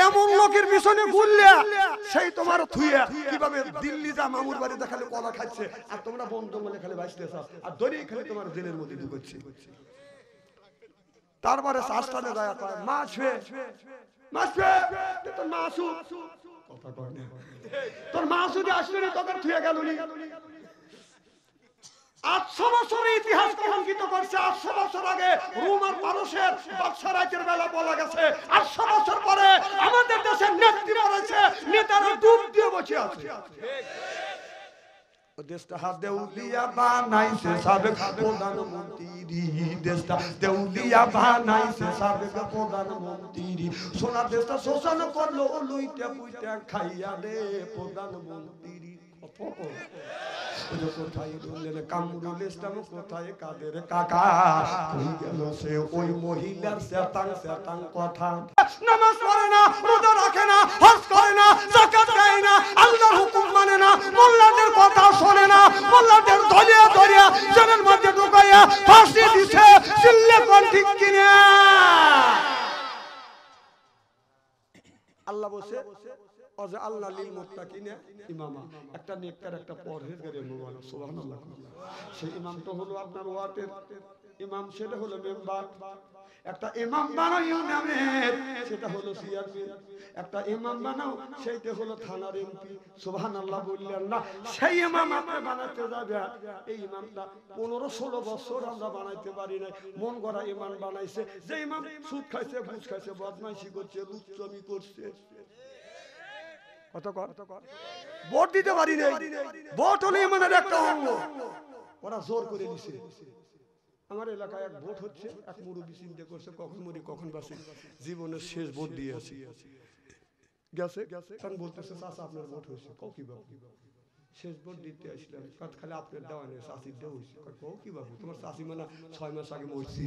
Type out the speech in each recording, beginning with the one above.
এমন লোকের পিছনে ঘুরলে সেই তোমার থুইয়া কিভাবে দিল্লি যা মামুর বাড়ি দেখালে কলা খাচ্ছে আর তোমরা বন জঙ্গলে খালি বাঁচতেছ আর দড়ি খালি তোমার জেলের মধ্যে ঢুকছে। তারপরে শাস্তানে যায় কয় মাছ হয়ে তোর মা আসু কথা কয় না, তোর মা যদি আসলে না তোকে থুয়ে গেল নি। 800 বছরের ইতিহাস কলঙ্কিত করছে। 800 বছর আগে রোম আর পারস্যের বাদশা রাজ্যের বেলা বলা গেছে। 800 বছর পরে আমাদের দেশের নেত্রীরা রয়েছে, নেতারা ডুব দিয়ে বসে আছে। দেশটা দেউলিয়া বানাইছে সাবেক প্রধানমন্ত্রী, দেশটা দেউলিয়া বানাইছে সাবেক প্রধানমন্ত্রী। সোনার দেশটা শোষণ করলো লুইটা পুইটা খাইয়া রে প্রধানমন্ত্রী। কোথায় বললেন কামরুল ইসলাম, কোথায় কাদের কাকা, কই গেল সে ওই মহিলার সেতাং কথা। নামাজ পড়ে না, রোজা রাখে না, হজ করে না, যাকাত দেয় না, আল্লাহর হুকুম মানে না, মোল্লাদের কথা শোনে না, মোল্লাদের ধরিয়া ধরিয়া জনের মধ্যে ঢুকাইয়া ফাঁসি দিছে। চিল্লে কোন ঠিক কিনা? আল্লাহ বসে আল্লাহ লিল মুত্তাকিনা ইমামা, একটা নেককার একটা পরহেজগারের মুবারক সুবহানাল্লাহ। সেই ইমামটা হলো আপনার ওয়াটের ইমাম, সেটা হলো মেম্বার। একটা ইমাম বানাও ইউনিয়নের, সেটা হলো চেয়ারম্যান। একটা ইমাম বানাও, সেইটা হলো থানার এমপি। সুবহানাল্লাহ বললেন না? সেই ইমাম আপনি বানাতে যাবে, এই ইমামটা 15-16 বছর আমরা বানাইতে পারি নাই। মন গড়া ইমাম বানাইছে। যে ইমাম সুদ খাইছে, ঘুষ খাইছে, বদমাইশি করছে, লুচ্চমি করছে। ভোট দিতে পারি নাই। ভোট হলে ইমানের একটা অঙ্গ, ওরা জোর করে দিছে। আমার এলাকায় এক ভোট হচ্ছে, এক মুরব্বি চিন্তা করছে কখন মরি কখন বাঁচি, জীবনের শেষ ভোট দিয়ে আসি। গেছে কারণ বলতেছে চাচা আপনার ভোট হয়েছে। কও কি বাবু? শেষ ভোট দিতে আসলাম। খালি আপনার দেওয়া নেই, চাষির দেওয়া হয়েছে। কও কি বাবু? তোমার চাষি মানে 6 মাস আগে মরছি।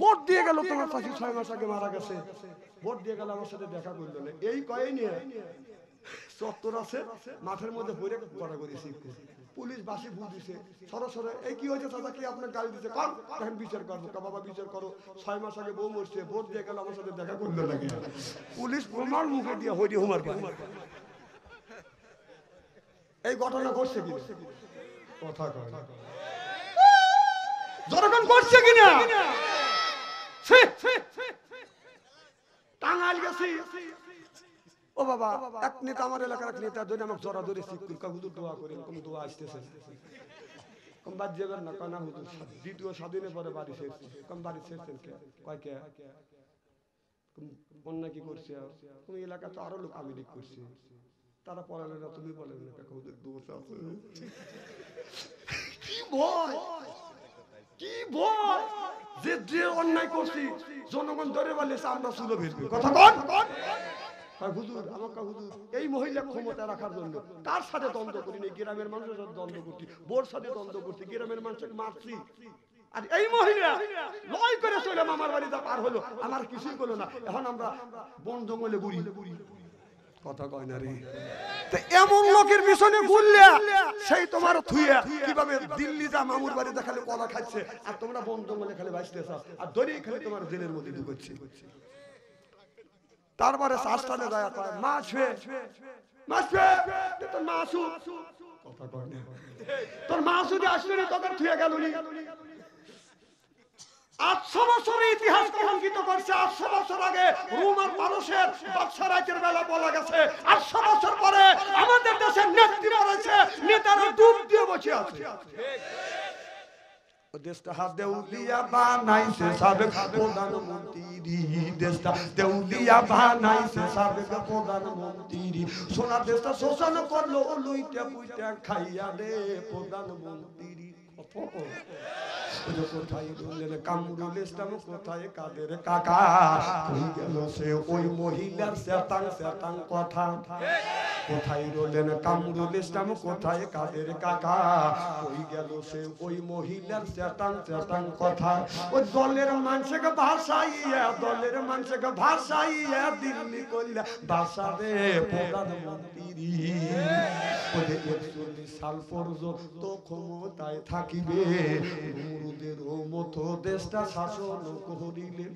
ভোট দিয়ে গেল, তোমার চাষি 6 মাস আগে মারা গেছে। ভোট দিয়ে গেল, আমার সাথে দেখা করলো না। এই কয়ে নিয়ে চত্বর আছে, মাঠের মধ্যে পড়ে গড়াগড়ি শিখছে। পুলিশ বাসি ভুল দিছে, সরাসরি এই কি হয়েছে চাচা, কি আপনার গাড়ি দিচ্ছে? কর, এখন বিচার করবো। বাবা বিচার করো, 6 মাস আগে বউ মরছে, ভোট দিয়ে গেল, আমার সাথে দেখা করলো নাকি? পুলিশ প্রমাণ মুখে দিয়ে হইডি হুমার পায়। এই ঘটনা ঘটছে কি? কথা কয় জনগণ করছে কিনা? টাঙ্গাইল গেছি, ও বাবা এক নেতা, আমার এলাকার এক নেতা ধরে আমাকে জড়া ধরে শিক্ষক হুজুর দোয়া করে, এরকম দোয়া আসতেছে। কম বাদ যাবেন না, কানা হুজুর দ্বিতীয় স্বাধীনের পরে বাড়ি ছেড়েছে। কম বাড়ি ছেড়েছেন কে? কয় কে অন্যায় কি করছে? তুমি এলাকা তো আরো লোক আমিরিক করছে, তারা পড়ালে না, তুমি বলেন না হুজুর দোষ আছে। কি ভয়, কি ভয় যে অন্যায় করছি জনগণ ধরে বলেছে আমরা চুলো ভেসবে। কথা কন হুজুর, আমাকে হুজুর এই মহিলা ক্ষমতা রাখার জন্য কার সাথে দ্বন্দ্ব করি না, গ্রামের মানুষের সাথে দ্বন্দ্ব করছি, বোর সাথে দ্বন্দ্ব করছি, গ্রামের মানুষকে মারছি। আর এই মহিলা লয় করে চলে আমার বাড়িতে পার হলো, আমার কিছুই করলো না। এখন আমরা বন জঙ্গলে ঘুরি। কথা কয় না রে? এমন লোকের পিছনে ঘুরলে সেই তোমার থুইয়া কিভাবে দিল্লি যা মামুর বাড়ি দেখালে কলা খাচ্ছে আর তোমরা বন জঙ্গলে খালি বাঁচতেছ আর দড়ি খালি তোমার জেলের মধ্যে ঢুকছে। তারপরে শাস্তানে যায় কয় মাছ হয়ে তোর মা আসু কথা কয় না, তোর মা যদি আসলে না তোকে থুয়ে গেল নি। 800 বছরের ইতিহাস কলঙ্কিত করছে। 800 বছর আগে রোম আর পারস্যের বাদশা রাজ্যের বেলা বলা গেছে। 800 বছর পরে আমাদের দেশের নেত্রীরা রয়েছে, নেতারা ডুব দিয়ে বসে আছে। দেশটা দেউলিয়া বানাইছে সাবেক প্রধানমন্ত্রী, দেশটা দেউলিয়া বানাইছে সাবেক প্রধানমন্ত্রী। সোনার দেশটা শোষণ করলো লুইটা পুইটা খাইয়া রে প্রধানমন্ত্রী। কোথায় বললেন কামরুল ইসলাম, কোথায় কাদের কাকা, কই গেল সে ওই মহিলার সেতাং কথা। কোথায় রইলেন কামরুল ইসলাম, কোথায় কাদের কাকা, কই গেল সে ওই মহিলার সেতাং কথা। ওই দলের মানুষকে ভাষাইয়া দিল্লি করলে ভাষা রে প্রধানমন্ত্রী। 41 সাল পর্যন্ত ক্ষমতায় থাকিবে, মুরুদের মতো দেশটা শাসন করিলেন।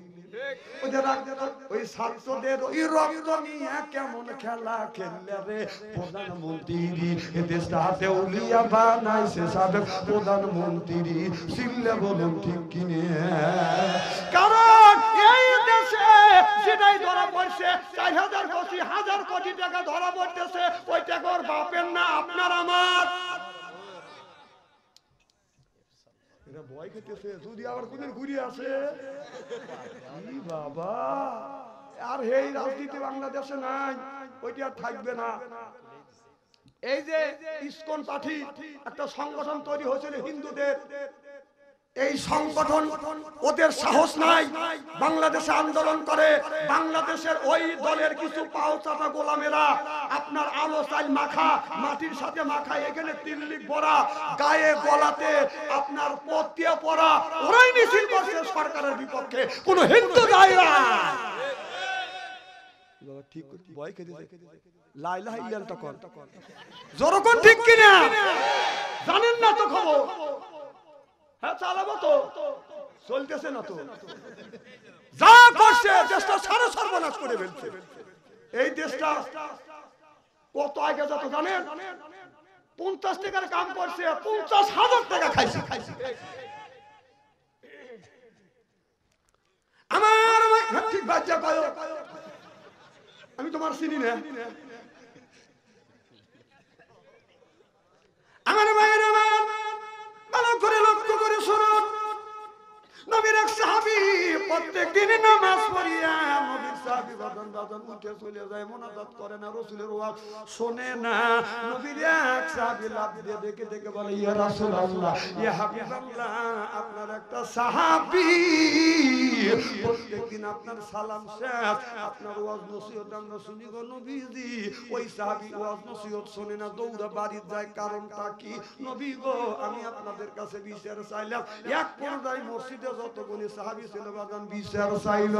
ওই ছাত্রদের ওই রক্ত নিয়ে কেমন খেলা খেললে রে প্রধানমন্ত্রী, দেশটা হাতে উলিয়া বানাইছে সাবেক প্রধানমন্ত্রী, চিল্লে বলুন ঠিক কিনে। কারণ এই দেশে যেটাই ধরা পড়ছে 4000 কোটি টাকা ধরা পড়তেছে, ওই টাকা ওর বাপের না আপনার আমার। ভয় খেতেছে যদি আবার কোনদিন ঘুরে আসে বাবা। আর এই রাজনীতি বাংলাদেশে নাই, ওইটা আর থাকবে না। এই যে ইসকন পার্টি একটা সংগঠন তৈরি হয়েছিল হিন্দুদের, এই সংগঠন ওদের সাহস নাই বাংলাদেশে আন্দোলন করে। বাংলাদেশের ওই দলের কিছু পাওচাটা গোলামেরা আপনার আলো চাল মাখা, মাটির সাথে মাখা, এখানে তিল্লিক ভরা, গায়ে গলাতে আপনার পতিয়ে পড়া, ওরাই মিছিল করছে সরকারের বিপক্ষে, কোন হিন্দু যায় না। ঠিক ভয় খেতে লা ইলাহা ইল্লাল্লাহ কর জোরকন ঠিক কিনা জানেন না তো খবর? হ্যাঁ চালাবো তো, চলতেছে না তো, যা করছে দেশটা সারা সর্বনাশ করে ফেলছে। এই দেশটা কত আগে যত জানেন, 50 টাকার কাম করছে 50,000 টাকা খাইছে। আমার ঠিক বাচ্চা কয় আমি তোমার চিনি না। আমার ভাইয়ের ভালো করে লক্ষ্য করে শুনুন, নবীর এক সাহাবী প্রত্যেক দিন নামাজ পড়িয়া নবীর সাহাবী বাদন উঠে চলে যায়, মুনাজাত করে না, রাসূলের ওয়াজ শুনে না। নবীর এক সাহাবী লাফ দিয়ে দেখে দেখে বলে ইয়া রাসূলুল্লাহ, ইয়া হাবিবাল্লাহ, আপনার একটা সাহাবী প্রত্যেক দিন আপনার সালাম শেষ, আপনার ওয়াজ নসিহত আমরা শুনি গো নবীজি। ওই সাহাবী ওয়াজ নসিহত শুনে না, দৌড়া বাড়ি যায়। কারণটা কি? নবী গো আমি আপনাদের কাছে বিচার চাইলাম। এক পর্যায়ে মসজিদে যতগুলি সাহাবী ছিল বাজান বিচার চাইল।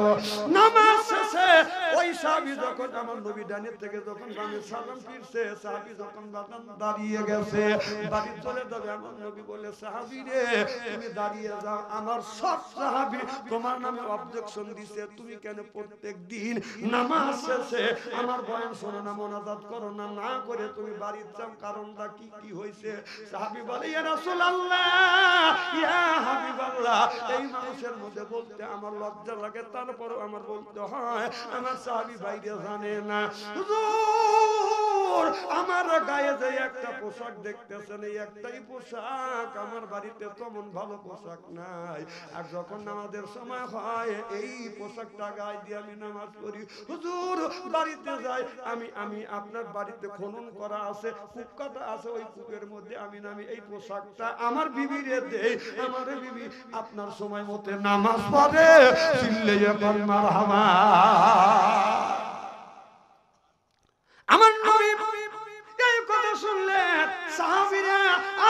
নামাজ শেষে ওই সাহাবী যখন আমার নবী ডানের থেকে যখন বামে সালাম ফিরছে, সাহাবী যখন বাজান দাঁড়িয়ে গেছে, বাড়ি চলে যাবে, আমার নবী বলে সাহাবী রে তুমি দাঁড়িয়ে যাও, আমার সব সাহাবী তোমার নামে অবজেকশন দিছে, তুমি কেন প্রত্যেক দিন নামাজ শেষে আমার বয়ান শোনো না, মুনাজাত করো না, না করে তুমি বাড়ি যাও, কারণটা কি কি হয়েছে? সাহাবী বলে ইয়া রাসূলুল্লাহ, ইয়া হাবিবাল্লাহ, এই মানুষের মধ্যে বলতে আমার লজ্জা লাগে, তারপরও আমার বলতে হয়। আমার সাহাবী বাইরে জানে না, হুজুর আমার গায়ে যে একটা পোশাক দেখতেছেন, এই একটাই পোশাক, আমার বাড়িতে তেমন ভালো পোশাক নাই। আর যখন নামাজের সময় হয় এই পোশাকটা গায়ে দিয়ে আমি নামাজ পড়ি। হুজুর বাড়িতে যাই, আমি আপনার বাড়িতে খনন করা আছে, কূপ কাটা আছে, ওই কূপের মধ্যে আমি নামি, এই পোশাকটা আমার বিবিরে দেই, আমার বিবি আপনার সময় মতো নামাজ পড়ে। চিল্লাইয়া বল মারহাবা। আমার নবী এই কথা শুনলেন, সাহাবীরা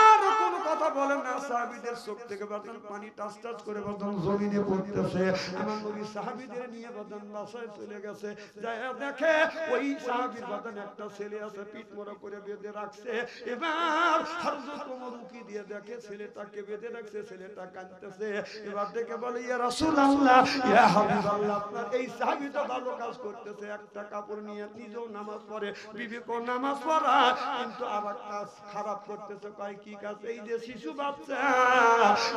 আর কোন কথা বলেন না, সাহাবীদের চোখ থেকে বাদান পানি টাচ টাচ করে বাদান জমিনে পড়তেছে। আমার নবী সাহাবীদের নিয়ে বাদান বাসায় চলে গেছে, যায় দেখে ওই সাহাবীর বাদান একটা ছেলে আছে, পিঠ মোড়া করে বেঁধে রাখছে। এবার হযরত ওমর উকি দিয়ে দেখে ছেলেটাকে বেঁধে রাখছে, ছেলেটা কাঁদতেছে। এবার দেখে বলে ইয়া রাসূলুল্লাহ, ইয়া হাবিবাল্লাহ, আপনার এই সাহাবীটা ভালো কাজ করতেছে, একটা কাপড় নিয়ে নিজেও নামাজ পড়ে, বিবিকেও নামাজ পড়া, কিন্তু আবার কাজ খারাপ করতেছে। কয় কি কাজ? এই যে শিশু বাচ্চা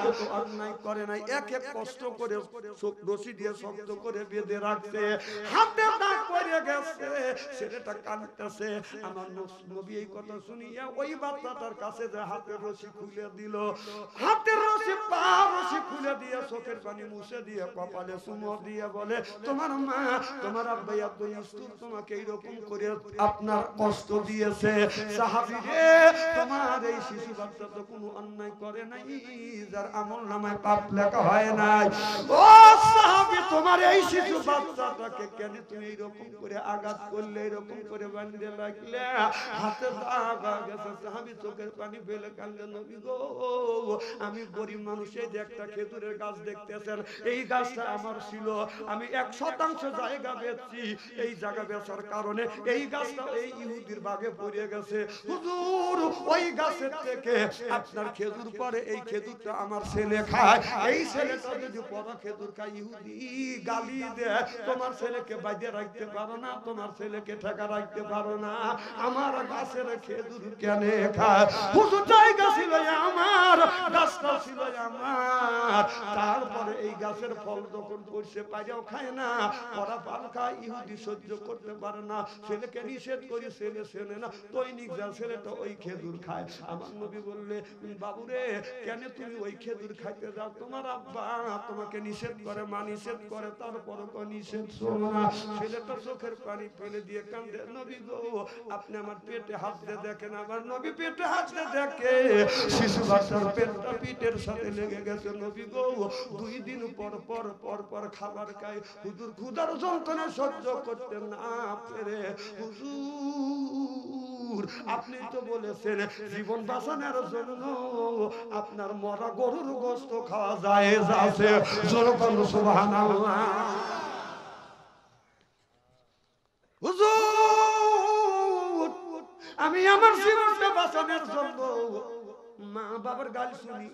কত অন্যায় করে নাই, এক এক কষ্ট করে রশি দিয়ে শক্ত করে বেঁধে রাখছে, হাতে দাগ পড়ে গেছে, ছেলেটা কাঁদতেছে। আমার নবী এই কথা শুনিয়া ওই বাচ্চাটার কাছে যে হাতের রশি খুলে দিল, হাতের রশি পা রশি খুলে দিয়ে চোখের পানি মুছে দিয়ে কপালে চুমো দিয়ে বলে তোমার মা তোমার আব্বা আব্দুল ইস্তুর তোমাকে এইরকম করে আপনার কষ্ট দিয়েছে। সাহাবী রে তোমার এই শিশু বাচ্চা তো কোনো অন্যায় করে নাই, যার আমলনামায় পাপ লেখা হয় নাই। ও সাহাবী তোমার এই শিশু বাচ্চাটাকে কেন তুমি এইরকম করে আঘাত করলে এরকম করে বাঁধতে লাগলে হাতে দাগ গেছে। সাহাবী চোখের পানি ফেলে কাঁদলেন, নবী গো আমি গরিব মানুষ, এই যে একটা খেজুরের গাছ দেখতেছেন, এই গাছটা আমার ছিল, আমি 1% জায়গা বেচছি, এই জায়গা বেচার কারণে এই গাছটা এই ইহুদির বাগে পড়ে গেছে। হুজুর ওই গাছের থেকে আপনার খেজুর পরে, এই খেজুরটা আমার ছেলে খায়, এই ছেলেটা যদি বড় খেজুর খায় ইহুদি গালি দেয়, তোমার ছেলেকে বাইরে রাখতে পারো না, তোমার ছেলেকে ঠেকা রাখতে পারো না, আমার গাছের খেজুর কেন খায়? হুজুর জায়গা ছিল আমার, গাছটা ছিল আমার, তারপরে এই গাছের ফল যখন পড়ছে পাইয়াও খায় না, ওরা পাল খায়, ইহুদি সহ্য করতে পারে না, ছেলেকে নিষেধ করি, ছেলে ছেলে না দৈনিক যা ছেলেটা ওই খেজুর খায়। আমার নবী বললে, বাবুরে কেন তুমি ওই খেজুর খাইতে যাও? তোমার আব্বা তোমাকে নিষেধ করে, মা নিষেধ করে, তারপরও তো নিষেধ শোনো না। ছেলেটা চোখের পানি ফেলে দিয়ে কান্দে, নবী গো আপনি আমার পেটে হাত দিয়ে দেখেন। আমার নবী পেটে হাত দিয়ে দেখে শিশু বাচ্চার পেটটা পিঠের সাথে লেগে গেছে। নবী গো 2 দিন পর পর পর পর খাবার খায়। হুজুর ক্ষুধার যন্ত্রণা সহ্য করতে না পেরে, হুজুর আপনি তো বলেছেন জীবন বাঁচানোর জন্য আপনার মরা গরুর গোশত খাওয়া যায় আছে। সুবহানাল্লাহ। হুজুর আমি আমার জীবনটা বাঁচানোর জন্য মা বাবার গালি শুনি,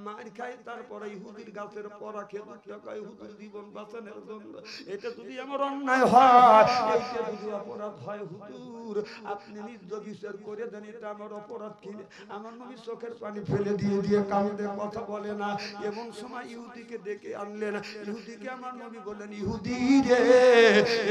মার খাই, তারপরে ইহুদির গাছের পরা খেজুরটা খাই হুজুর জীবন বাঁচানোর জন্য। এটা যদি আমার অন্যায় হয়, এইটা যদি অপরাধ হয়, হুজুর আপনি নিজ বিচার করে দেন, এটা আমার অপরাধ কিনে। আমার নবী চোখের পানি ফেলে দিয়ে দিয়ে কাঁদে, কথা বলে না। এমন সময় ইহুদিকে ডেকে আনলেন। ইহুদিকে আমার নবী বললেন, ইহুদি রে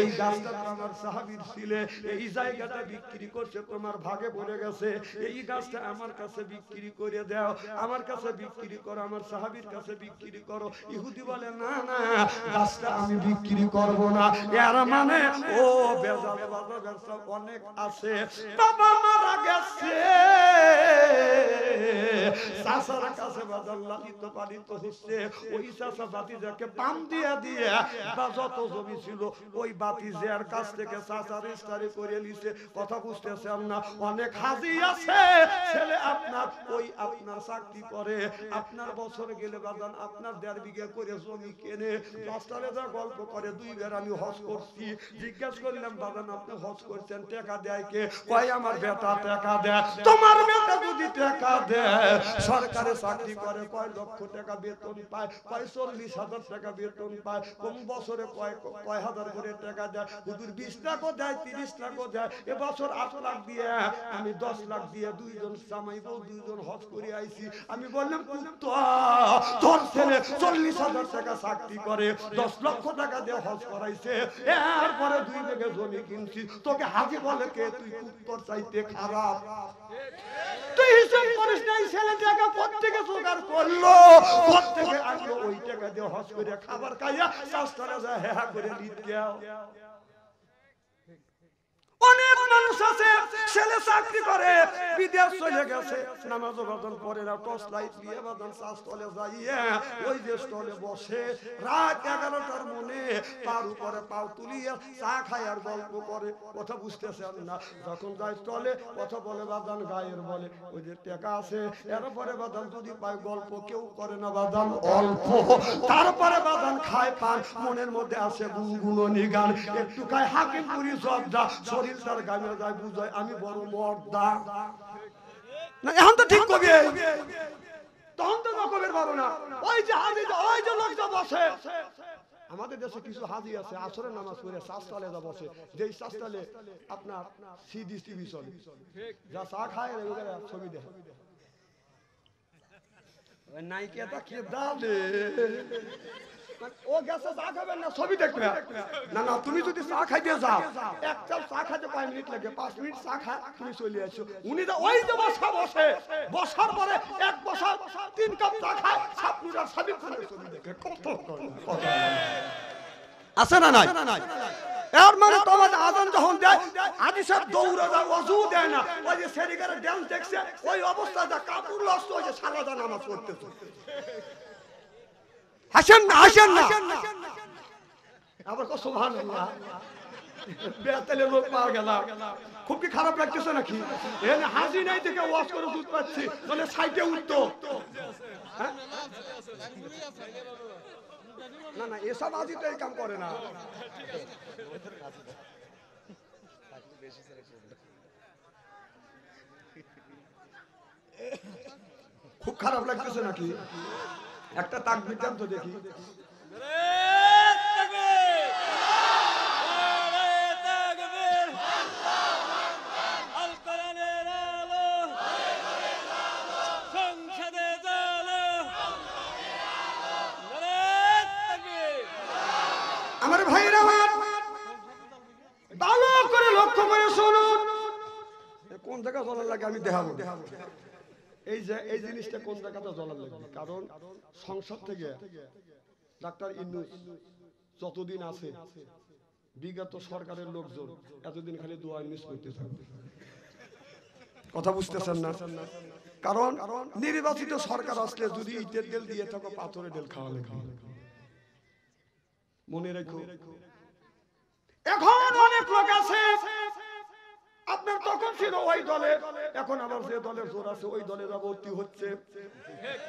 এই গাছটা তো আমার সাহাবীর ছিল, এই জায়গাটা বিক্রি করছে, তোমার ভাগে পড়ে গেছে, এই গাছটা আমার কাছে বিক্রি করে দাও, আমার কাছে বিক্রি করো, আমার সাহাবীর কাছে বিক্রি করো। ইহুদি বলে, না না গাছটা আমি বিক্রি করব না। এর মানে ও বেজাল বাবা ব্যবসা অনেক আছে, বাবা মারা গেছে, চাচার কাছে বাজার লালিত পালিত হচ্ছে, ওই চাচা বাতিজাকে পাম দিয়ে দিয়ে বা যত জমি ছিল ওই বাতিজার কাছ থেকে চাচা রেজিস্ট্রি করে নিছে। কথা বুঝতেছেন না? অনেক হাজি আছে ছেলে আপনার ওই আপনার চাকরি করে, আপনার বছর গেলে বাজান আপনার 1.5 বিঘা করে জমি কেনে, রাস্তায় যা গল্প করে। 2 বার আমি হজ করছি, জিজ্ঞেস করলাম বাজান আপনি হজ করছেন, টাকা দেয় কে? কয় আমার বেটা টাকা দেয়। তোমার বেটা যদি টাকা দেয়, সরকারে চাকরি করে, কয় লক্ষ টাকা বেতন পায়, কয় 40,000 টাকা বেতন পায়, কোন বছরে কয় হাজার করে টাকা দেয়, হুজুর 20 লাখও দেয়, 30 লাখও দেয়। এবছর 8 লাখ দিয়ে আমি 10 লাখ দিয়ে 2 জন জামাই বউ 2 জন হজ করে আইছি। আমি বললাম তোর ছেলে 40,000 টাকা চাকরি করে, 10 লক্ষ টাকা দিয়ে হজ করাইছে, এরপরে 2 বিঘা জমি কিনছি, তোকে হাজি বলে কে? তুই উত্তর চাইতে খারাপ। তুই হিসাব করিস না, ছেলে টাকা প্রত্যেকে জোগাড় করলো, প্রত্যেকে আনলো, ওই টাকা দিয়ে হজ করে খাবার খাইয়া শাস্ত্রে যা হেহা করে লিট গেল। অনেক মানুষ আছে ছেলে চাকরি করে বিদেশ চলে গেছে, নামাজ বাদন পড়ে না, টর্চ লাইট দিয়ে বাদন শাস্ত্রে যাইয়া ওই যে স্টলে বসে রাত 11টার মনে তার উপরে পাও তুলিয়া চা খায় আর গল্প করে। কথা বুঝতেছেন না? যখন যায় স্টলে কথা বলে বাদান গায়ের বলে, ওই যে টাকা আছে এরপরে বাদান যদি পায় গল্প কেউ করে না বাদান অল্প, তারপরে বাদান খায় পান, মনের মধ্যে আছে গুনগুননি গান, একটু খায় হাকিমপুরি জর্দা, শরীর তার গামে যায় বুঝায় আমি বড় মর্দা। না এখন তো ঠিক কবি, তখন তো কবির পাবো না। ওই যে হাজি, ওই যে লোক যা বসে, আমাদের দেশে কিছু হাজি আছে আসরের নামাজ পড়ে শাস্তালে যা বসে, যেই শাস্তালে আপনার সিডি টিভি চলে, যা চা খায় ছবি দেখে নাইকেটা কি দালে ও গেছে চা খাবেন না ছবি দেখবে না। না তুমি যদি চা খাইতে যাও, এক কাপ চা খাইতে 5 মিনিট লাগে, 5 মিনিট চা খা তুমি চলে আসো। উনি তো ওই যে বসা বসে, বসার পরে এক বসা 3 কাপ চা খায়, ছাপনুরার ছবি ছবি দেখে কত আছে না নাই? এর মানে তোমার আজান যখন দেয় হাজি সাহেব দৌড়ে যায়, ওযু দেয় না, ওই যে সেরিগারে ড্যান্স দেখছে ওই অবস্থা যা কাপড় লস্ত ওই যে সালাদা নামাজ পড়তেছে। হাসেন না, হাসেন না, আবার কো সুবহানাল্লাহ। বেতালে লোক পাওয়া গেল, খুব কি খারাপ লাগতেছে নাকি? এখানে হাজি নাই থেকে ওয়াশ করে দুধ পাচ্ছি, তাহলে সাইডে উঠতো। না না, এসব হাজি তো এই কাম করে না। খুব খারাপ লাগতেছে নাকি? একটা তাকবীর দেন তো দেখি। আমার ভাইরা ভালো করে লক্ষ্য করে শুনুন, কোন জায়গা জ্বলার লাগে আমি দেখাবো। এই যে এই জিনিসটা কোন জায়গাটা জ্বলার লাগবে, কারণ সংসদ থেকে ডাক্তার ইউনূস যতদিন আছে, বিগত সরকারের লোকজন এতদিন খালি দোয়া মিস করতে থাকবে। কথা বুঝতেছেন না? কারণ নির্বাচিত সরকার আসলে যদি ইটের ডেল দিয়ে থাকো, পাথরের ডেল খাওয়া লাগবে। মনে রেখো, এখন অনেক লোক আছে আপনার তখন ছিল ওই দলে, এখন আবার যে দলের জোর আছে ওই দলে ভর্তি হচ্ছে।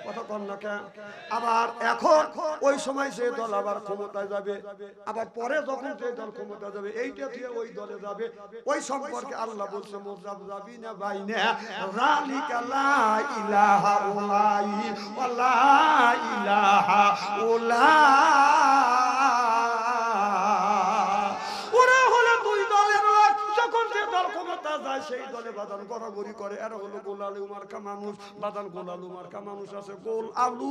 কথা কন না কেন? আবার এখন ওই সময় যে দল আবার ক্ষমতায় যাবে, আবার পরে যখন যে দল ক্ষমতায় যাবে এইটা দিয়ে ওই দলে যাবে। ওই সম্পর্কে আল্লাহ বলছে মুযাবযাবিনা বাইনা যালিকা লা ইলাহা উল্লাই ওয়া লা ইলাহা উল্লা। সেই দলে বাদান গড়াগড়ি করে, এরা হলো গোল আলু মার্কা মানুষ। বাদান গোল আলু মার্কা মানুষ আছে, গোল আলু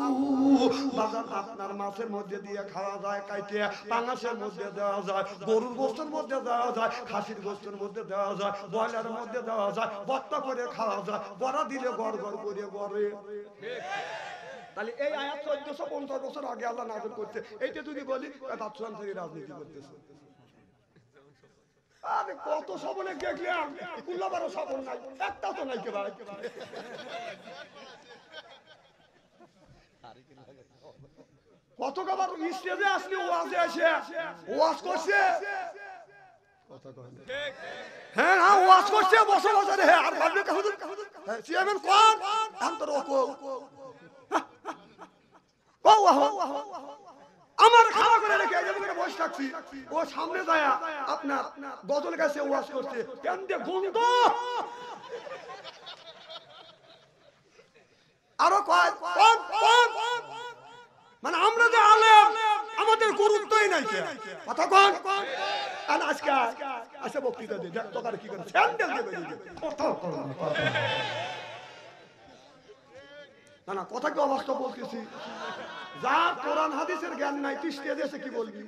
বাদান আপনার মাছের মধ্যে দিয়ে খাওয়া যায়, কাইটিয়া পাঙাশের মধ্যে দেওয়া যায়, গরুর গোস্তের মধ্যে দেওয়া যায়, খাসির গোস্তের মধ্যে দেওয়া যায়, ব্রয়লারের মধ্যে দেওয়া যায়, ভর্তা করে খাওয়া যায়, বড়া দিলে গড় গড় করে গড়ে। তাহলে এই আয়াত 1450 বছর আগে আল্লাহ নাযিল করতে, এইটা যদি বলি বাদশাহ থেকে রাজনীতি করতেছে। আরে কত সবনে দেখলাম, কুল্লাবারও সবন নাই, একটা তো নাই কে ভাই। কত কবার স্টেজে আসলে ওয়াজে আসে ওয়াজ করছে, কথা কয় না। হ্যাঁ হ্যাঁ ওয়াজ করছে বছর বছর। হ্যাঁ আর ভাবলে হুজুর চেয়ারম্যান কোন আম তো রকো আমার খাওয়া করে রেখে এখানে বসে থাকছি, ও সামনে যায় আপনার গজল গাছে ওয়াজ করছে, কেন্দ্রে গন্ধ আরো কয় মানে আমরা যে আলেম আমাদের গুরুত্বই নাই। কথা কন আজকে আসে বক্তৃতা দিয়ে দেখ তোকার কি করে স্যান্ডেল দেবে। না না কথা কি অবাস্তব বলতেছি? যার কোরআন হাদিসের জ্ঞান নাই তুই স্টেজে এসে কি বলবি?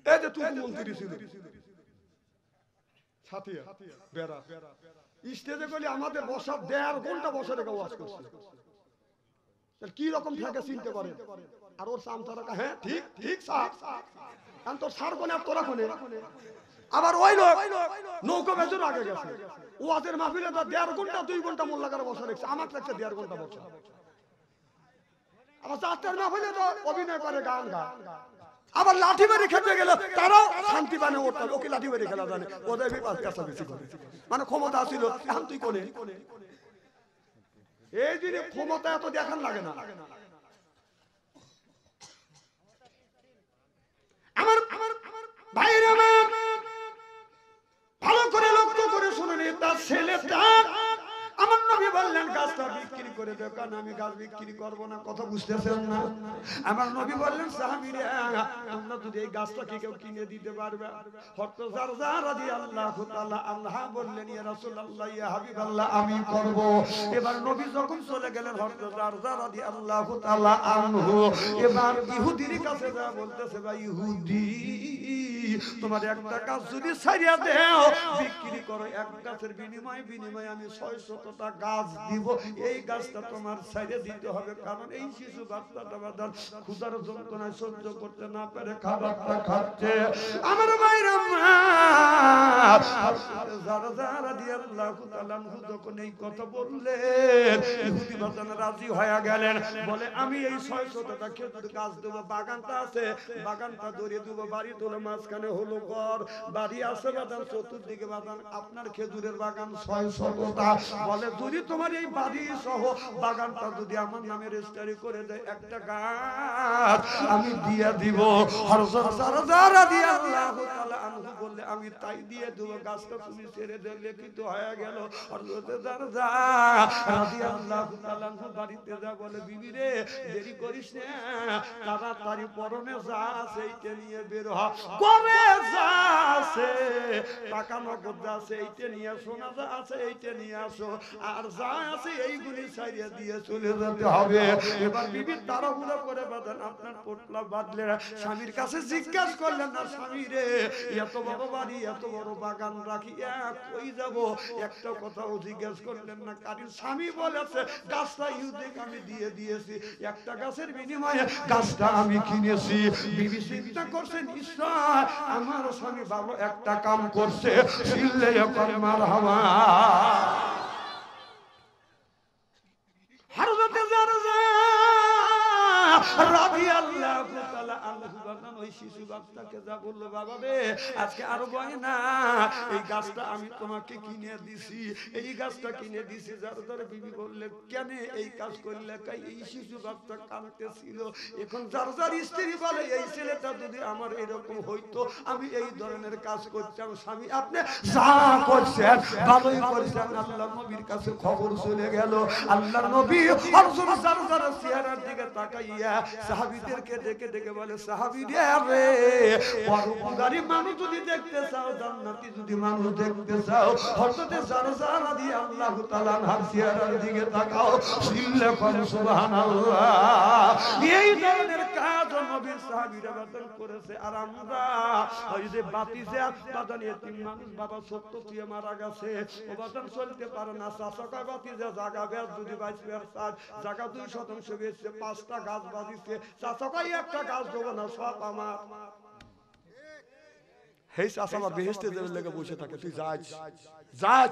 এই যে তুই মন্ত্রী ছিল সাথিয়া বেড়া স্টেজে গেলে আমাদের বসার 1.5 ঘন্টা বসে রেখে ওয়াজ করছে, কি রকম থাকে চিনতে পারে। আর ওর সামসারা হ্যাঁ ঠিক ঠিক স্যার, কারণ তোর সার কোনে আর তোরা কোনে। আবার ওই লোক নৌকা বেচুর আগে গেছে ওয়াজের মাহফিলে তো 1.5 ঘন্টা 2 ঘন্টা মোল্লা করে বসে রেখেছে, আমার লাগছে 1.5 ঘন্টা বসে। আবার চারটার মাহফিলে তো অভিনয় করে গান গা, আবার লাঠি মেরে খেতে গেল তারাও শান্তি পানে ওঠা, ওকে লাঠি মেরে খেলা জানে, ওদের বেশি করে মানে ক্ষমতা ছিল। এখন তুই কোনে এই দিনে ক্ষমতা এত দেখান লাগে না। আমার ভাইরা ভালো করে লক্ষ্য করে শুনে নি, তার ছেলেটা আমার নবী বললেন গাছটা বিক্রি করে দাও, কারণ আমি গাছ বিক্রি করব না। কথা বুঝতেছেন না? আমার নবী বললেন সাহাবীরা তোমরা যদি এই গাছটা কি কেউ কিনে দিতে পারবে? হযরত জারজা রাদিয়াল্লাহু তাআলা আনহা বললেন ইয়া রাসূলুল্লাহ ইয়া হাবিবাল্লাহ আমি করব। এবার নবী যখন চলে গেলেন হযরত জারজা রাদিয়াল্লাহু তাআলা আনহু এবার ইহুদির কাছে যা বলতেছে ভাই ইহুদি তোমার একটা গাছ যদি ছাড়িয়া দাও বিক্রি করো, এক গাছের বিনিময়ে আমি 600টা গাছ দিব, এই গাছটা তোমার ছাড়িয়ে দিতে হবে, কারণ এই শিশু বাচ্চাটা বাদান ক্ষুধার যন্ত্রণায় সহ্য করতে না পারে খাবারটা খাচ্ছে। আমার মায়েরা রাদিয়াল্লাহু তাআলা আনহু যখন এই কথা বললেন ইহুদি বাজান রাজি হয়ে গেলেন বলে আমি এই 600 টাকা খেজুর গাছ দেব বাগানটা আছে বাগানটা ধরে দেব বাড়ি তোলে মাঝখানে হলো ঘর বাড়ি আছে বাজান চতুর্দিকে বাজান আপনার খেজুরের বাগান 600টা বলে যদি তোমার এই বাড়ি সহ বাগানটা যদি আমার নামে রেজিস্ট্রি করে দেয় একটা গাছ আমি দিয়ে দিব হযরত জারজা রাদিয়াল্লাহু তাআলা আনহু বললে আমি তাই দিয়ে দেব গাছটা তুমি ছেড়ে দে লিখিত হয়ে গেল হযরত জারজা রাদিয়াল্লাহু তাআলা আনহু বাড়িতে যা বলে বিবি রে দেরি করিস না তাড়াতাড়ি পরনে যা আছে এইটা নিয়ে বের হ করে যা আছে টাকা নগদ যা আছে এইটা নিয়ে সোনা যা আছে এইটা নিয়ে আসো আর যা আছে এইগুলি ছাড়িয়ে দিয়ে চলে যেতে হবে এবার বিবি তাড়াহুড়ো করে বাঁধেন আপনার পোটলা বাঁধলেন স্বামীর কাছে জিজ্ঞাসা করলেন না স্বামী রে এত বড় বাড়ি এত বড় বাগান রাখি কই যাব একটা কথাও জিজ্ঞাসা করলেন না কারণ স্বামী বলেছে গাছটা ইউদিক আমি দিয়ে দিয়েছি একটা গাছের বিনিময়ে গাছটা আমি কিনেছি বিবি চিন্তা করছেন নিশ্চয় আমার স্বামী ভালো একটা কাম করছে চিল্লে এখন মারহাবা হযরত জারজা রাদিয়াল্লাহু তাআলা আনহু বাগান ওই শিশু বাচ্চাকে যা বললো বাবা রে আজকে আরো গয়না এই গাছটা আমি তোমাকে কিনে দিছি এই গাছটা কিনে দিছি জারজার বিবি বললে কেন এই কাজ করলে কই এই শিশু বাচ্চা কাঁদতেছিল এখন জারজার স্ত্রী বলে এই ছেলেটা যদি আমার এরকম হইতো আমি এই ধরনের কাজ করতাম স্বামী আপনি যা করছেন ভালোই করছেন আল্লাহর নবীর কাছে খবর চলে গেল আল্লাহর নবী হযরত জারজার চেহারার দিকে তাকাইয়া সাহাবীদেরকে ডেকে ডেকে বলে সাহাবীরা রে পরোপকারী মানুষ যদি দেখতে চাও জান্নাতি যদি মানুষ দেখতে চাও হযরত জারজা রাদিয়াল্লাহু তাআলা আনহার চেহারার দিকে তাকাও সিল্লা কোন সুবহানাল্লাহ এই ধরনের কাজ নবীর সাহাবীরা বাতন করেছে আর আমরা ওই যে বাতিজে বাদান এতিম মানুষ বাবা সত্য দিয়ে মারা গেছে ও বাদান চলতে পারে না চাচা কয় বাতিজে জায়গা বেশ যদি 22 জায়গা 2% বেচছে 5টা গাছ বাজিছে চাচা কয় একটা গাছ দেবো না সব আমার হেই চাচা আমার বেহেশতে দেওয়ার লেগে বসে থাকে তুই যাস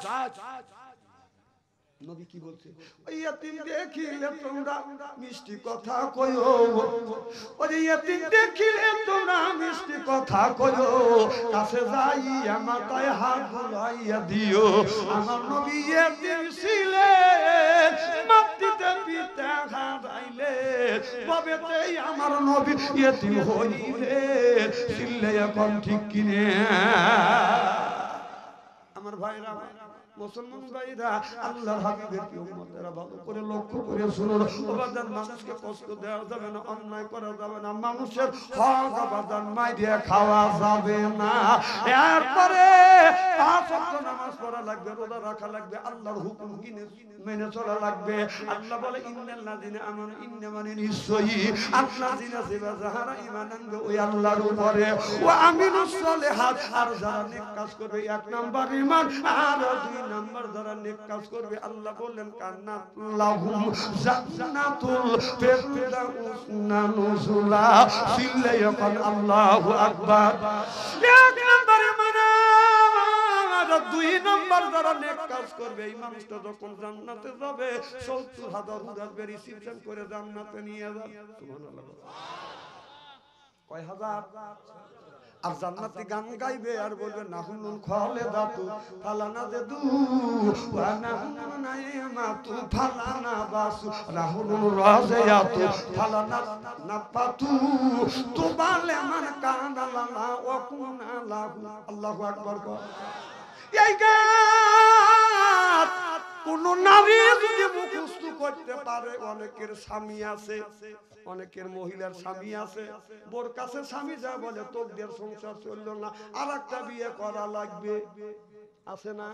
নবী কি বলছে ওই এতিম দেখিলে তোমরা মিষ্টি কথা কইও ওই এতিম দেখিলে তোমরা মিষ্টি কথা কইও কাছে যাইয়া মাথায় হাত বুলাইয়া দিও আমার নবী এতিম ছিলেন মাটিতে পিতা খাইলে তবেতেই আমার নবী এতিম হইলে ছিলে এখন ঠিক কিনে আমার ভাইরা মুসলমান ভাইরা আল্লাহর হাবিবের কি উম্মতেরা ভালো করে লক্ষ্য করে শুনুন ওবাদান মানুষকে কষ্ট দেওয়া যাবে না অন্যায় করা যাবে না মানুষের হক ওবাদান মাইরে খাওয়া যাবে না এরপরে 5 ওয়াক্ত নামাজ পড়া লাগবে রোজা রাখা লাগবে আল্লাহর হুকুম মেনে চলা লাগবে আল্লাহ বলে ইন্নাল্লাযিনা আমানু ইন্না মানে নিশ্চয়ই আল্লাযিনা যারা ঈমান আনবে ওই আল্লাহর উপরে ওয়া আমিলুস সালিহাত আর যারা নেক কাজ করবে 1 নাম্বার ঈমান আর 2 নাম্বার যারা নেক কাজ করবে আল্লাহ বললেন কান্নাত লাহুম জান্নাতুল ফিরদাউস নুজুলা সিল্লায়াকান আল্লাহু আকবার 1 নাম্বার ঈমান আর 2 নাম্বার যারা নেক কাজ করবে এই মানুষটা যখন জান্নাতে যাবে 70,000 উড়াবে রিসিপশন করে জান্নাতে নিয়ে যাবে সুবহানাল্লাহ কয় হাজার আর জান্নাতি গান গাইবে আর বলবে নাহুনুল খালিদাতু ফালানা জাদু ওয়া নাহুনুল নাইমাতু ফালানা বাসু নাহুনুল রাজিয়াতু ফালানা নাফাতু তুবালে মান কানা লানা ওয়া কুনা লাহু আল্লাহু আকবার এই গান কোন নারী যদি মুখস্থ করতে পারে অনেকের স্বামী আছে অনেকের মহিলার স্বামী আছে বোর কাছে স্বামী যা বলে তোদের সংসার চললো না আরেকটা বিয়ে করা লাগবে আছে না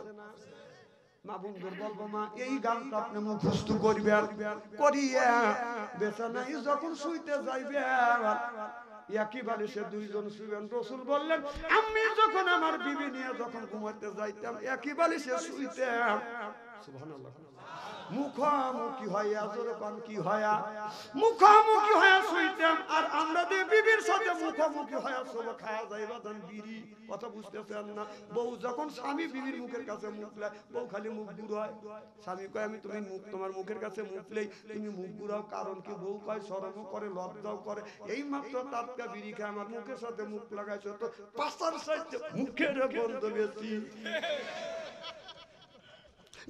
মা বন্ধুর বলবো মা এই গানটা আপনি মুখস্থ করবেন করিয়া বেচানাই যখন শুইতে যাইবে একই বালিশে দুইজন শুবেন। রাসূল বললেন আমি যখন আমার বিবি নিয়ে যখন ঘুমাতে যাইতাম একই বালিশে শুইতাম। সুবহানাল্লাহ। মুখামুখি হইয়া যখন কি হইয়া মুখামুখি হইয়া শুইতাম। আর আমরা যে বিবির সাথে মুখামুখি হইয়া সব খাওয়া যাইবা তখন বিড়ি। কথা বুঝতেছেন না? বউ যখন স্বামী বিবির মুখের কাছে মুখ লাই, বউ খালি মুখ বুড়ায়। স্বামী কয় আমি তুমি মুখ তোমার মুখের কাছে মুখলেই তুমি মুখ বুড়াও, কারণ কি? বউ কয় শরমও করে লজ্জাও করে। এই মাত্র টাটকা বিড়ি খেয়ে আমার মুখের সাথে মুখ লাগাইছো তো পাশার সাইডে মুখের বন্ধ বেশি।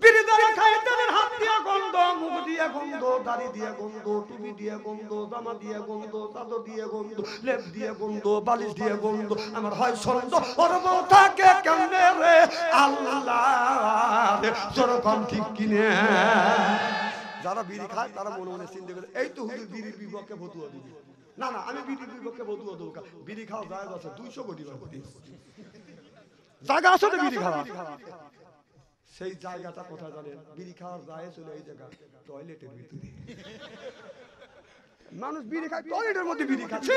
বিড়ি দ্বারা খায় তাদের হাত দিয়ে গন্ধ, মুখ দিয়ে গন্ধ, দাড়ি দিয়ে গন্ধ, টুপি দিয়ে গন্ধ, জামা দিয়ে গন্ধ, চাদর দিয়ে গন্ধ, লেপ দিয়ে গন্ধ, বালিশ দিয়ে গন্ধ। আমার হয় ছন্দ ওর বউ থাকে কেমনে রে আল্লাহ যেরকম ঠিক কিনে। যারা বিড়ি খায় তারা মনে মনে চিন্তা করে এই তো হুজুর বিড়ির বিপক্ষে ফতুয়া দিবি। না না, আমি বিড়ির বিপক্ষে ফতুয়া দেবো। বিড়ি খাওয়া জায়েজ আছে 200 কোটি জায়গা আছে তো বিড়ি খাওয়া। সেই জায়গাটা কোথায় জানেন? বিড়ি খাওয়ার জায়েজ হলো এই জায়গা টয়লেটের ভিতরে। মানুষ বিড়ি খায় টয়লেটের মধ্যে বিড়ি খাচ্ছে।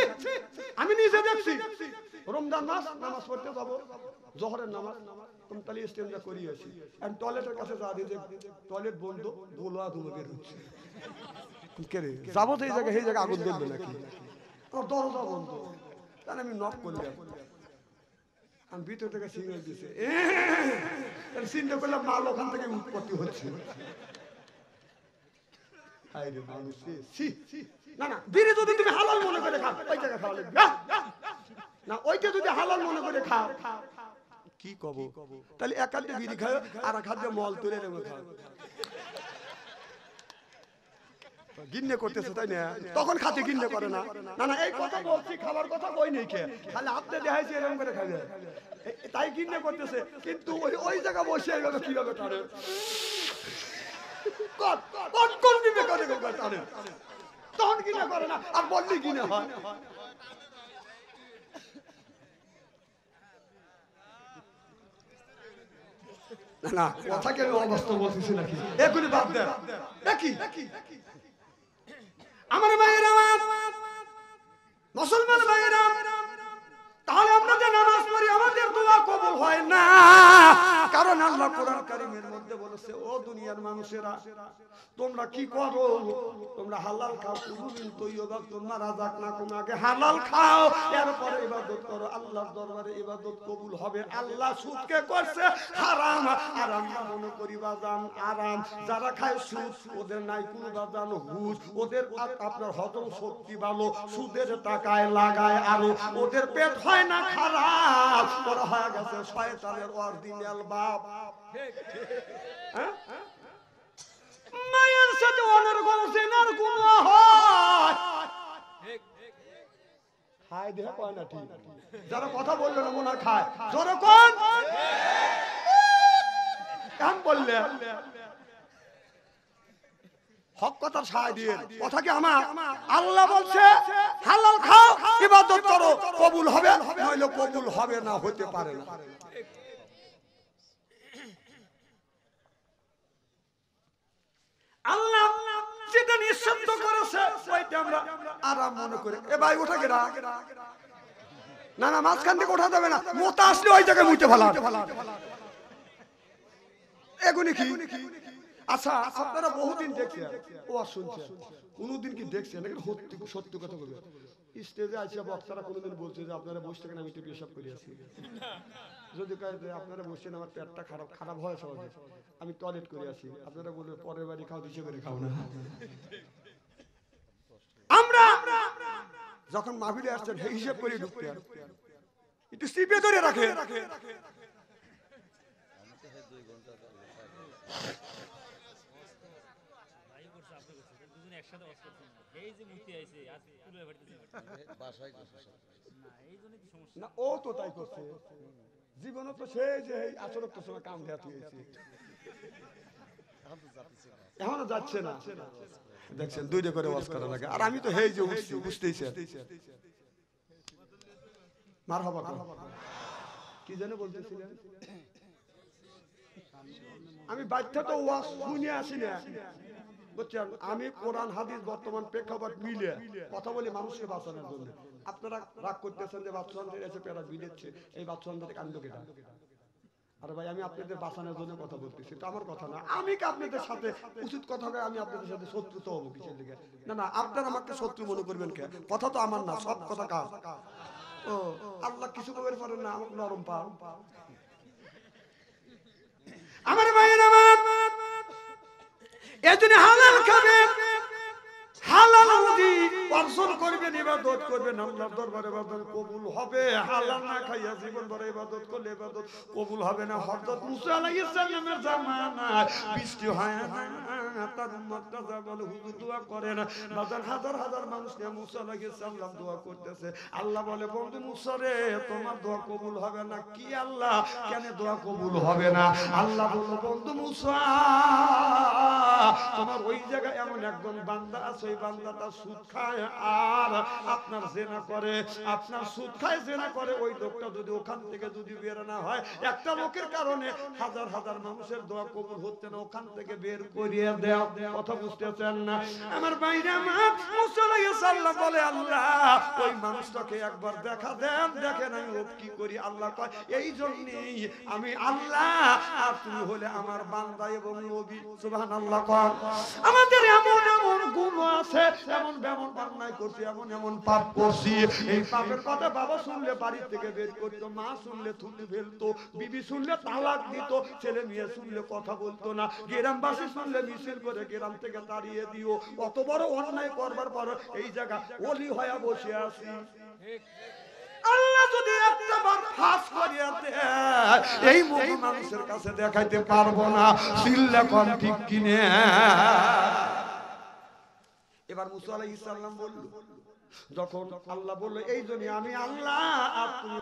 আমি নিজে দেখছি রমজান মাস নামাজ পড়তে যাবো, জোহরের নামাজ তালি স্টেঞ্জা করি আসি, আর টয়লেটের কাছে যা দিয়ে টয়লেট বন্ধ, দোলা ধুলো বের হচ্ছে। কে রে যাবো তো এই জায়গায়, সেই জায়গায় আগুন জ্বলবে নাকি? আমার দরজা বন্ধ, তাহলে আমি নক করলাম। আমি ভিতর থেকে সিগন্যাল দিছে, চিন্তা করলাম মাল ওখান থেকে উৎপত্তি হচ্ছে। না না, বিড়ি যদি তুমি হালাল মনে করে খাও ওই জায়গায় খাওয়া লাগবে না, ওইটা যদি হালাল মনে করে খাও কি কব? তাহলে এক হাতে বিড়ি খাও আর এক হাতে মল তুলে নেবে খাও। গিন্নে করতেছে তাই না? তখন খাতে গিন্নে করে না। না না, এই কথা বলছি, খাবার কথা কই নেই কে, খালি আপনি দেখাইছে এরকম করে খাবে তাই গিন্নে করতেছে। কিন্তু ওই জায়গা বসে এইভাবে কিভাবে টানে কোন দিবে করে টানে, তখন গিন্নে করে না, আর বললি গিন্নে হয়। না কথা কে অবস্থা বলতেছি নাকি? এগুলি বাদ দেন। দেখি আমার ভাইয়েরা, মুসলমান ভাইয়েরা, তাহলে আমরা যে নামাজ পড়ি আমাদের দোয়া কবুল হয় না, কারণ আল্লাহ কোরআন কারীমের মধ্যে বলেছে ও দুনিয়ার মানুষেরা তোমরা কি করো? তোমরা হালাল খাও, কুলুমিন তৈয়বা তোমরা রাজাক না, তোমরা আগে হালাল খাও এরপরে ইবাদত করো, আল্লাহর দরবারে ইবাদত কবুল হবে। আল্লাহ সুদকে করছে হারাম, আর আমরা মনে করি বাজান আরাম। যারা খায় সুদ ওদের নাই কোনো বাজান হুশ, ওদের আপনার হজম শক্তি ভালো, সুদের টাকায় লাগায় আরো, ওদের পেট হয় না খারাপ, ওরা হয়ে গেছে শয়তানের অরিজিনাল বাপ। হ্যাঁ, মায়ের সাথে অনর্গল সেনার গুনাহ হয়। খায় দেহ কয় না ঠিক, যারা কথা বললো না মনে খায় জোরে কোন কাম বললে হক কথা ছাই দিয়ে কথা কি আমার? আল্লাহ বলছে হালাল খাও, ইবাদত করো, কবুল হবে, নইলে কবুল হবে না, হতে পারে না। আল্লাহ যেটা নিষিদ্ধ করেছে ওইটা আমরা আরাম মনে করে এ ভাই ওঠা গেরা না না, মাঝখান থেকে ওঠা যাবে না, মোতা আসলে ওই জায়গায় মুইতে ফেলা। এগুলি কি? আচ্ছা আপনারা বহুদিন দেখছেন ও শুনছেন, কোনদিন কি দেখছেন নাকি? সত্যি কথা বলবে, স্টেজে আসিয়া বক্তারা কোনোদিন বলছে যে আপনারা বসে থাকেন, আমি একটু পেশাব করে আসি। যদি আপনারা বসছেন আমার পেটটা খারাপ হয় সহজে, আমি টয়লেট করে আসি, আপনারা বলবে পরের বাড়ি খাও, দিশে করে খাও না। আমরা যখন মাহফিলে আসছেন হিসেব করে ঢুকতে একটু সিপে ধরে রাখে। না ও তো তাই করছে, জীবনে তো সেই যে আচরক সময় কাম দেওয়া হয়েছে, এখনো যাচ্ছে না। দেখছেন দুইটা করে ওয়াজ করা লাগে, আর আমি তো হেই যে উঠছি, বুঝতেইছে মারহাবা কি যেন বলতেছিলেন? আমি বাচ্চা তো ওয়াজ শুনে আসি না, বুঝছেন? আমি কোরআন হাদিস বর্তমান প্রেক্ষাপট মিলে কথা বলি মানুষকে বাঁচানোর জন্য। আপনারা রাগ করতেছেন যে বাচ্চাদের এসে পেরা বিড়েছে, এই বাচ্চাদের কাণ্ড কেটা? আরে ভাই আমি আপনাদের বাঁচানোর জন্য কথা বলতেছি, তো আমার কথা না। আমি কি আপনাদের সাথে উচিত কথা হবে আমি আপনাদের সাথে শত্রুতা হবো কিসের দিকে? না না, আপনারা আমাকে শত্রু মনে করবেন কে? কথা তো আমার না, সব কথা কার? ও আল্লাহ কিছু করতে পারেন না, আমাকে নরম পাও। আমার ভাইয়ের আমার এজন্য হালাল খাবে, হালাল রুজি অর্জন করবেন, ইবাদত করবেন, আল্লাহর দরবারে ইবাদত কবুল হবে। হালাল না খাইয়া জীবন ভর ইবাদত করলে ইবাদত কবুল হবে না। হযরত মুসা আলাইহিস সালামের জামানায় বৃষ্টি হয় না, তার উম্মতটা যা বলে হুজুর দোয়া করেন, বাজার হাজার হাজার মানুষ নিয়ে মুসা আলাইহিস সালাম দোয়া করতেছে। আল্লাহ বলে বন্ধু মুসা রে তোমার দোয়া কবুল হবে না। কি আল্লাহ কেন দোয়া কবুল হবে না? আল্লাহ বলে বন্ধু মুসা তোমার ওই জায়গায় এমন একজন বান্দা আছে, ওই বান্দাটা সুদ খায় আর আপনার জেনা করে, আপনার সুদ খায় জেনা করে। ওই লোকটা যদি ওখান থেকে যদি বের না হয়, একটা লোকের কারণে হাজার হাজার মানুষের দোয়া কবুল হচ্ছে না, ওখান থেকে বের করিয়ে দাও। কথা বুঝতেছেন না আমার ভাইরা? মুসা আলাইহিস সালাম বলে আল্লাহ ওই মানুষটাকে একবার দেখা দেন, দেখেন আমি ও কি করি। আল্লাহ কয় এই জন্যই আমি আল্লাহ, আর তুমি হলে আমার বান্দা এবং নবী। সুবহানাল্লাহ। আমাদের এমন এমন গুণ আছে, এমন এমন অন্যায় করছি, এমন এমন পাপ করছি, এই পাপের কথা বাবা শুনলে বাড়ি থেকে বের করতো, মা শুনলে থুতু ফেলতো, বিবি শুনলে তালাক দিত, ছেলে মেয়ে শুনলে কথা বলতো না, গ্রামবাসী শুনলে মিছিল করে গ্রাম থেকে তাড়িয়ে দিও। অত বড় অন্যায় করবার পর এই জায়গা ওলি হয়ে বসে আছি। আল্লাহ যদি একটা বার ফাঁস করিয়া দেয়, এই মুখ মানুষের কাছে দেখাইতে পারবো না। চিল্লা কোন ঠিক কিনে? এবার মুসা আলাইহিস সালাম বলল, যখন আল্লাহ বলল এই জন্য আমি আল্লাহ আর তুমি